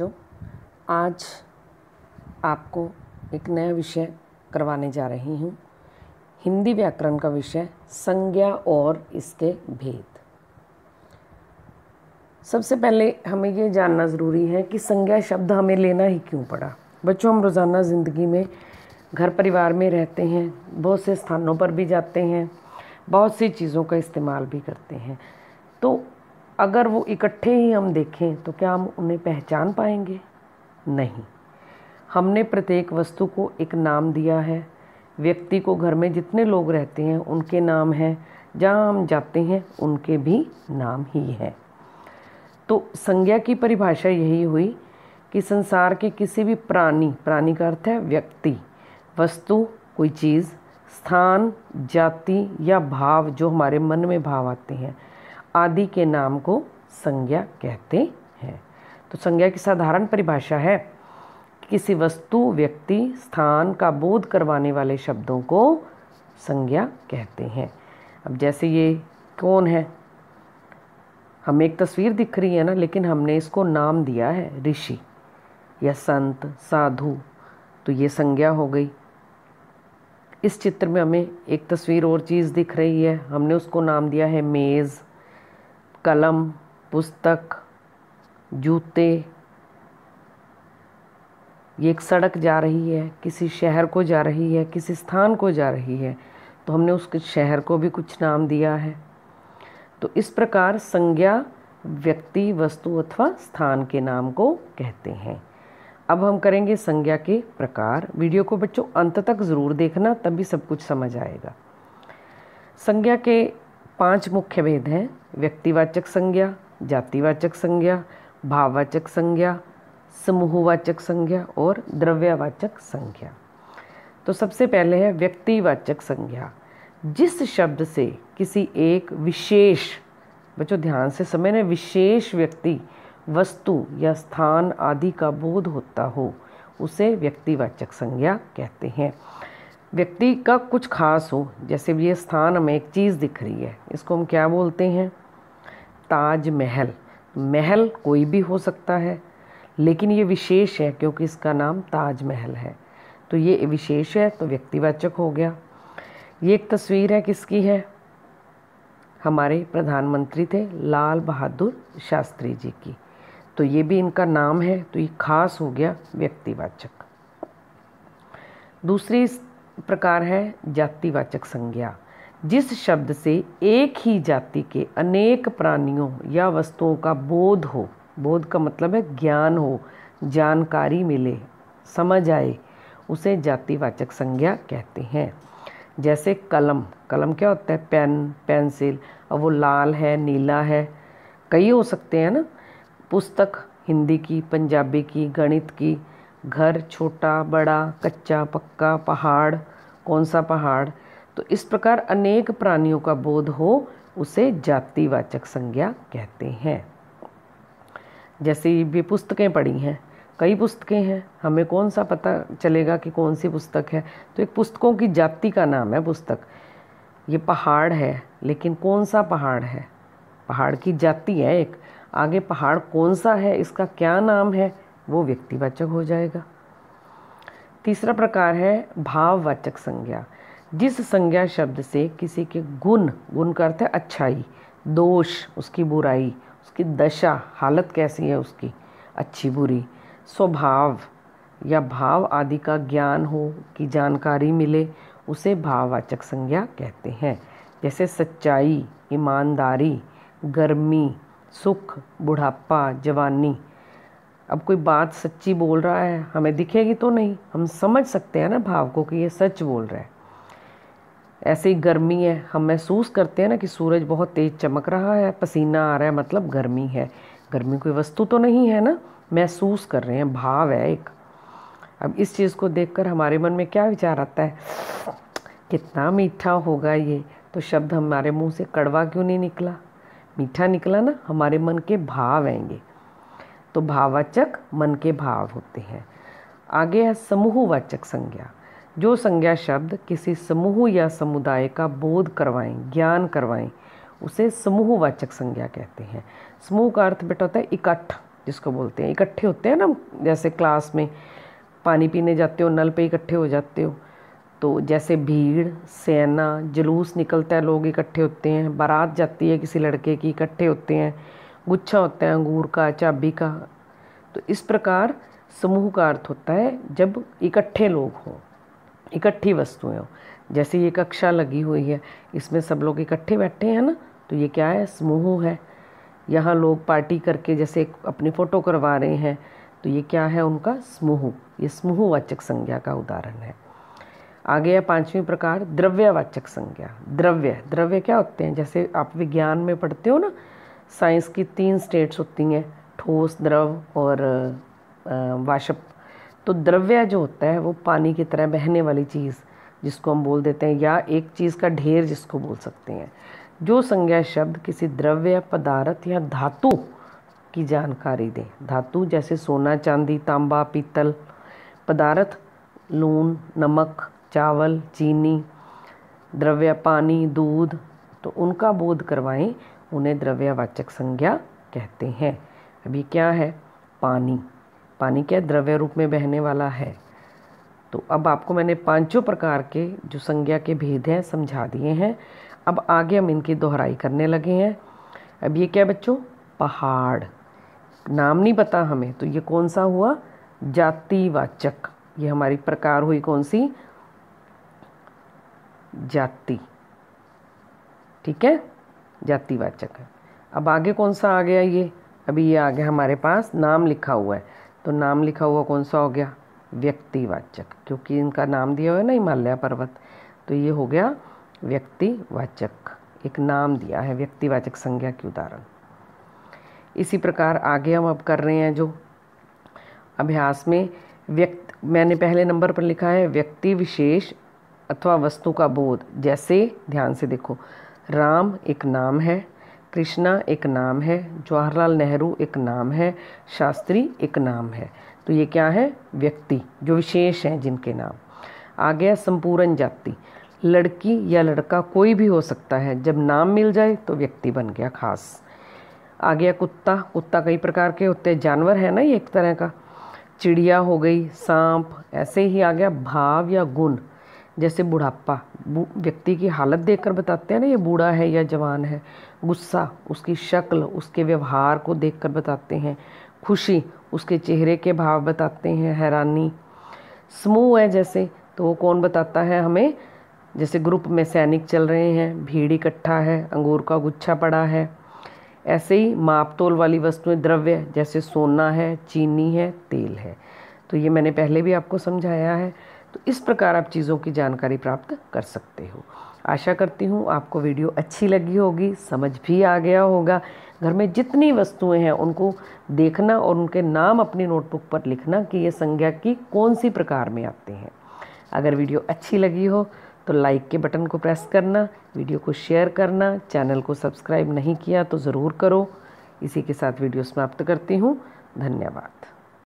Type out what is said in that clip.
बच्चों, आज आपको एक नया विषय करवाने जा रही हूँ। हिंदी व्याकरण का विषय संज्ञा और इसके भेद। सबसे पहले हमें ये जानना ज़रूरी है कि संज्ञा शब्द हमें लेना ही क्यों पड़ा। बच्चों, हम रोज़ाना ज़िंदगी में घर परिवार में रहते हैं, बहुत से स्थानों पर भी जाते हैं, बहुत सी चीज़ों का इस्तेमाल भी करते हैं। तो अगर वो इकट्ठे ही हम देखें तो क्या हम उन्हें पहचान पाएंगे? नहीं। हमने प्रत्येक वस्तु को एक नाम दिया है। व्यक्ति को घर में जितने लोग रहते हैं उनके नाम हैं, जहाँ हम जाते हैं उनके भी नाम ही हैं। तो संज्ञा की परिभाषा यही हुई कि संसार के किसी भी प्राणी का अर्थ है व्यक्ति, वस्तु, कोई चीज़, स्थान, जाति या भाव जो हमारे मन में भाव आते हैं आदि के नाम को संज्ञा कहते हैं। तो संज्ञा की साधारण परिभाषा है कि किसी वस्तु, व्यक्ति, स्थान का बोध करवाने वाले शब्दों को संज्ञा कहते हैं। अब जैसे ये कौन है, हमें एक तस्वीर दिख रही है ना, लेकिन हमने इसको नाम दिया है ऋषि या संत, साधु, तो ये संज्ञा हो गई। इस चित्र में हमें एक तस्वीर और चीज़ दिख रही है, हमने उसको नाम दिया है मेज़, कलम, पुस्तक, जूते। ये एक सड़क जा रही है, किसी शहर को जा रही है, किसी स्थान को जा रही है, तो हमने उस शहर को भी कुछ नाम दिया है। तो इस प्रकार संज्ञा व्यक्ति, वस्तु अथवा स्थान के नाम को कहते हैं। अब हम करेंगे संज्ञा के प्रकार। वीडियो को बच्चों अंत तक ज़रूर देखना, तभी सब कुछ समझ आएगा। संज्ञा के 5 मुख्य भेद हैं: व्यक्तिवाचक संज्ञा, जातिवाचक संज्ञा, भाववाचक संज्ञा, समूहवाचक संज्ञा और द्रव्यवाचक संज्ञा। तो सबसे पहले है व्यक्तिवाचक संज्ञा। जिस शब्द से किसी एक विशेष, बच्चों ध्यान से समझना, विशेष व्यक्ति, वस्तु या स्थान आदि का बोध होता हो उसे व्यक्तिवाचक संज्ञा कहते हैं। व्यक्ति का कुछ खास हो, जैसे ये स्थान हमें एक चीज़ दिख रही है, इसको हम क्या बोलते हैं? ताजमहल। महल कोई भी हो सकता है, लेकिन ये विशेष है क्योंकि इसका नाम ताजमहल है, तो ये विशेष है, तो व्यक्तिवाचक हो गया। ये एक तस्वीर है, किसकी है? हमारे प्रधानमंत्री थे लाल बहादुर शास्त्री जी की, तो ये भी इनका नाम है, तो ये खास हो गया व्यक्तिवाचक। दूसरी प्रकार है जातिवाचक संज्ञा। जिस शब्द से एक ही जाति के अनेक प्राणियों या वस्तुओं का बोध हो, बोध का मतलब है ज्ञान हो, जानकारी मिले, समझ आए, उसे जातिवाचक संज्ञा कहते हैं। जैसे कलम, कलम क्या होता है? Pen, pencil. अब वो लाल है, नीला है, कई हो सकते हैं ना। पुस्तक हिंदी की, पंजाबी की, गणित की। घर छोटा बड़ा, कच्चा पक्का, पहाड़, कौन सा पहाड़। तो इस प्रकार अनेक प्राणियों का बोध हो उसे जातिवाचक संज्ञा कहते हैं। जैसे भी पुस्तकें पढ़ी हैं, कई पुस्तकें हैं, हमें कौन सा पता चलेगा कि कौन सी पुस्तक है? तो एक पुस्तकों की जाति का नाम है पुस्तक। ये पहाड़ है, लेकिन कौन सा पहाड़ है? पहाड़ की जाति है एक, आगे पहाड़ कौन सा है, इसका क्या नाम है, वो व्यक्तिवाचक हो जाएगा। तीसरा प्रकार है भाववाचक संज्ञा। जिस संज्ञा शब्द से किसी के गुण, गुण का अर्थ है अच्छाई, दोष उसकी बुराई, उसकी दशा हालत कैसी है उसकी, अच्छी बुरी, स्वभाव या भाव आदि का ज्ञान हो, की जानकारी मिले, उसे भाववाचक संज्ञा कहते हैं। जैसे सच्चाई, ईमानदारी, गर्मी, सुख, बुढ़ापा, जवानी। अब कोई बात सच्ची बोल रहा है, हमें दिखेगी तो नहीं, हम समझ सकते हैं ना भाव को कि ये सच बोल रहा है। ऐसे ही गर्मी है, हम महसूस करते हैं ना कि सूरज बहुत तेज चमक रहा है, पसीना आ रहा है, मतलब गर्मी है। गर्मी कोई वस्तु तो नहीं है ना, महसूस कर रहे हैं, भाव है एक। अब इस चीज़ को देखकर हमारे मन में क्या विचार आता है? कितना मीठा होगा ये, तो शब्द हमारे मुंह से कड़वा क्यों नहीं निकला? मीठा निकला ना, हमारे मन के भाव आएंगे। तो भाववाचक मन के भाव होते हैं। आगे है समूहवाचक संज्ञा। जो संज्ञा शब्द किसी समूह या समुदाय का बोध करवाएं, ज्ञान करवाएं, उसे समूहवाचक संज्ञा कहते हैं। समूह का अर्थ बेटा होता है इकट्ठ, जिसको बोलते हैं, इकट्ठे होते हैं ना, जैसे क्लास में पानी पीने जाते हो, नल पे इकट्ठे हो जाते हो, तो जैसे भीड़, सेना, जुलूस निकलता है, लोग इकट्ठे होते हैं, बारात जाती है किसी लड़के की, इकट्ठे होते हैं, गुच्छा होता है अंगूर का, चाबी का। तो इस प्रकार समूह का अर्थ होता है जब इकट्ठे लोग हों, इकट्ठी वस्तुएं हों। जैसे ये कक्षा लगी हुई है, इसमें सब लोग इकट्ठे बैठे हैं ना, तो ये क्या है, समूह है। यहाँ लोग पार्टी करके जैसे अपनी फ़ोटो करवा रहे हैं, तो ये क्या है, उनका समूह। ये समूहवाचक संज्ञा का उदाहरण है। आगे है 5वीं प्रकार, द्रव्यवाचक संज्ञा। द्रव्य, द्रव्य क्या होते हैं, जैसे आप विज्ञान में पढ़ते हो ना, साइंस की 3 स्टेट्स होती हैं, ठोस, द्रव और वाष्प। तो द्रव्य जो होता है वो पानी की तरह बहने वाली चीज़, जिसको हम बोल देते हैं, या एक चीज़ का ढेर जिसको बोल सकते हैं। जो संज्ञा शब्द किसी द्रव्य, पदार्थ या धातु की जानकारी दे। धातु जैसे सोना, चांदी, तांबा, पीतल। पदार्थ लून, नमक, चावल, चीनी। द्रव्य पानी, दूध। तो उनका बोध करवाएं, उन्हें द्रव्यवाचक संज्ञा कहते हैं। अभी क्या है, पानी। पानी क्या द्रव्य रूप में बहने वाला है। तो अब आपको मैंने 5 प्रकार के जो संज्ञा के भेद हैं समझा दिए हैं। अब आगे हम इनकी दोहराई करने लगे हैं। अब ये क्या बच्चों, पहाड़। नाम नहीं पता हमें, तो ये कौन सा हुआ, जातिवाचक। ये हमारी प्रकार हुई कौन सी, जाति। ठीक है, जातिवाचक है। अब आगे कौन सा आ गया, ये अभी ये आ गया हमारे पास, नाम लिखा हुआ है। तो नाम लिखा हुआ कौन सा हो गया, व्यक्तिवाचक, क्योंकि इनका नाम दिया हुआ है ना हिमालय पर्वत, तो ये हो गया व्यक्तिवाचक। एक नाम दिया है, व्यक्तिवाचक संज्ञा के उदाहरण। इसी प्रकार आगे हम अब कर रहे हैं जो अभ्यास में मैंने पहले नंबर पर लिखा है व्यक्ति विशेष अथवा वस्तु का बोध। जैसे ध्यान से देखो, राम एक नाम है, कृष्णा एक नाम है, जवाहरलाल नेहरू एक नाम है, शास्त्री एक नाम है। तो ये क्या है, व्यक्ति जो विशेष हैं जिनके नाम। आ गया संपूर्ण जाति। लड़की या लड़का कोई भी हो सकता है, जब नाम मिल जाए तो व्यक्ति बन गया खास। आ गया कुत्ता। कुत्ता कई प्रकार के होते हैं, जानवर है ना ये एक तरह का। चिड़िया हो गई, सांप। ऐसे ही आ गया भाव या गुण, जैसे बुढ़ापा, व्यक्ति की हालत देखकर बताते हैं ना ये बूढ़ा है या जवान है। गुस्सा, उसकी शक्ल, उसके व्यवहार को देखकर बताते हैं। खुशी, उसके चेहरे के भाव बताते हैं। हैरानी। समूह है जैसे, तो वो कौन बताता है हमें, जैसे ग्रुप में सैनिक चल रहे हैं, भीड़ इकट्ठा है, अंगूर का गुच्छा पड़ा है। ऐसे ही माप तोल वाली वस्तुएं, द्रव्य, जैसे सोना है, चीनी है, तेल है। तो ये मैंने पहले भी आपको समझाया है। तो इस प्रकार आप चीज़ों की जानकारी प्राप्त कर सकते हो। आशा करती हूँ आपको वीडियो अच्छी लगी होगी, समझ भी आ गया होगा। घर में जितनी वस्तुएं हैं उनको देखना और उनके नाम अपनी नोटबुक पर लिखना कि ये संज्ञा की कौन सी प्रकार में आते हैं। अगर वीडियो अच्छी लगी हो तो लाइक के बटन को प्रेस करना, वीडियो को शेयर करना, चैनल को सब्सक्राइब नहीं किया तो ज़रूर करो। इसी के साथ वीडियो समाप्त करती हूँ। धन्यवाद।